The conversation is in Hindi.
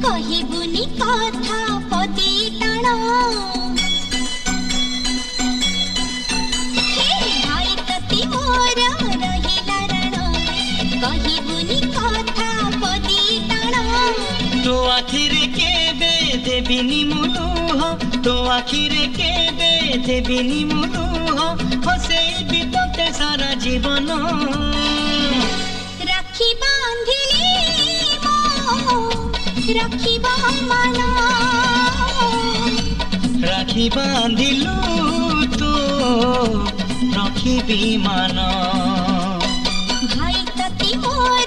କହିବୁନି କଥା ପଦେ ଟାଣ ଭାଇ ତତେ ମୋର ରହିଲା ରାଣ କହିବୁନି କଥା ପଦେ ଟାଣ तो आखिरे केबे देबिनी मुलुह तो आखिरे केबे देबिनी मुलुह हसेबी तोते सारा जीवन राखी बांधिली राखी मान राखी बांधिलु तो रखिबी मान भाई तते मोर